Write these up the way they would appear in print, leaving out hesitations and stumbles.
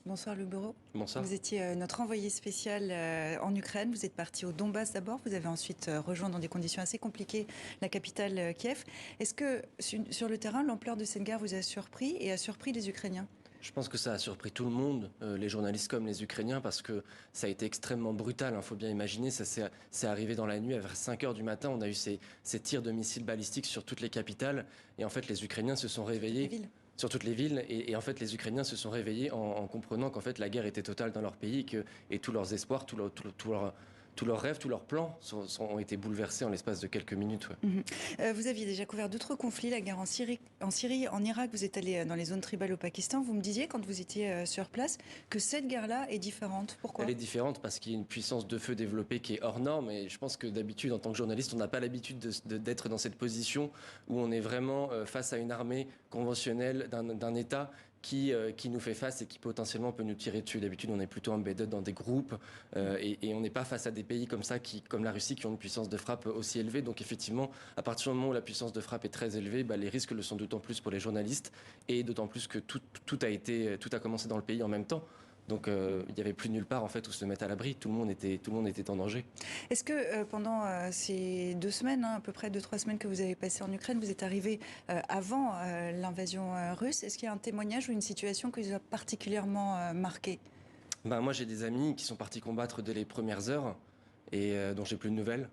Bonsoir Luc Bureau. Bonsoir. Vous étiez notre envoyé spécial en Ukraine. Vous êtes parti au Donbass d'abord. Vous avez ensuite rejoint dans des conditions assez compliquées la capitale Kiev. Est-ce que sur le terrain, l'ampleur de cette guerre vous a surpris et a surpris les Ukrainiens ? Je pense que ça a surpris tout le monde, les journalistes comme les Ukrainiens, parce que ça a été extrêmement brutal. Il faut bien imaginer, c'est arrivé dans la nuit, vers 5 heures du matin. On a eu ces tirs de missiles balistiques sur toutes les capitales. Et en fait, les Ukrainiens se sont réveillés. Sur toutes les villes, et en fait les Ukrainiens se sont réveillés en comprenant qu'en fait la guerre était totale dans leur pays et tous leurs espoirs, tous leurs rêves, tous leurs plans ont été bouleversés en l'espace de quelques minutes. Ouais. Vous aviez déjà couvert d'autres conflits, la guerre en Syrie, en Irak, vous êtes allé dans les zones tribales au Pakistan. Vous me disiez quand vous étiez sur place que cette guerre-là est différente. Pourquoi ? Elle est différente parce qu'il y a une puissance de feu développée qui est hors norme, et je pense que d'habitude en tant que journaliste on n'a pas l'habitude d'être dans cette position où on est vraiment face à une armée conventionnelle d'un État qui nous fait face et qui potentiellement peut nous tirer dessus. D'habitude, on est plutôt embedded dans des groupes et on n'est pas face à des pays comme ça, comme la Russie, qui ont une puissance de frappe aussi élevée. Donc effectivement, à partir du moment où la puissance de frappe est très élevée, les risques le sont d'autant plus pour les journalistes, et d'autant plus que tout a commencé dans le pays en même temps. Donc il n'y avait plus nulle part en fait où se mettre à l'abri. Tout le monde était en danger. Est-ce que pendant ces 2 semaines, à peu près 2-3 semaines que vous avez passées en Ukraine, vous êtes arrivé avant l'invasion russe? Est-ce qu'il y a un témoignage ou une situation qui vous a particulièrement marqué? Moi j'ai des amis qui sont partis combattre dès les premières heures et dont j'ai plus de nouvelles.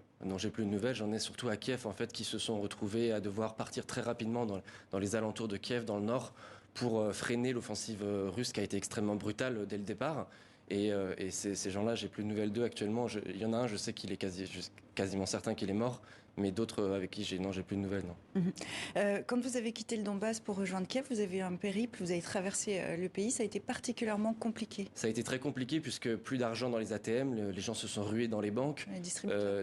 J'en ai surtout à Kiev en fait, qui se sont retrouvés à devoir partir très rapidement dans les alentours de Kiev, dans le nord, pour freiner l'offensive russe qui a été extrêmement brutale dès le départ. Et ces gens-là, j'ai plus de nouvelles d'eux actuellement. Il y en a un, je sais qu'il est quasiment certain qu'il est mort, mais d'autres avec qui j'ai plus de nouvelles. Non. Quand vous avez quitté le Donbass pour rejoindre Kiev, vous avez eu un périple, vous avez traversé le pays, ça a été particulièrement compliqué. Ça a été très compliqué puisque plus d'argent dans les ATM, les gens se sont rués dans les banques,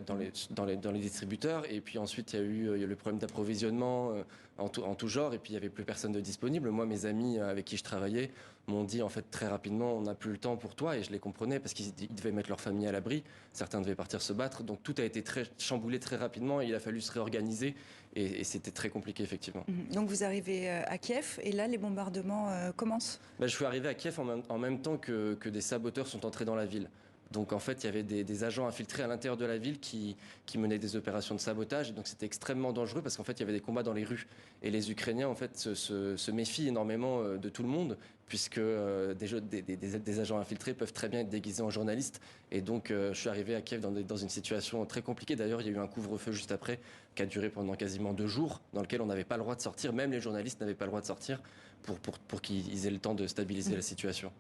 dans les distributeurs, et puis ensuite il y a eu le problème d'approvisionnement en tout genre, et puis il n'y avait plus personne de disponible. Moi, mes amis avec qui je travaillais m'ont dit en fait très rapidement, on n'a plus le temps pour toi, et je les comprenais parce qu'ils devaient mettre leur famille à l'abri, certains devaient partir se battre, donc tout a été chamboulé très rapidement, et il a fallu se réorganiser, et c'était très compliqué effectivement. Donc vous arrivez à Kiev, et là les bombardements commencent. Je suis arrivé à Kiev en même temps que des saboteurs sont entrés dans la ville. Donc en fait, il y avait des agents infiltrés à l'intérieur de la ville qui menaient des opérations de sabotage. Et donc c'était extrêmement dangereux parce qu'en fait, il y avait des combats dans les rues. Et les Ukrainiens, en fait, se méfient énormément de tout le monde, puisque des agents infiltrés peuvent très bien être déguisés en journalistes. Et donc je suis arrivé à Kiev dans une situation très compliquée. D'ailleurs, il y a eu un couvre-feu juste après, qui a duré pendant quasiment 2 jours, dans lequel on n'avait pas le droit de sortir. Même les journalistes n'avaient pas le droit de sortir pour qu'ils aient le temps de stabiliser la situation.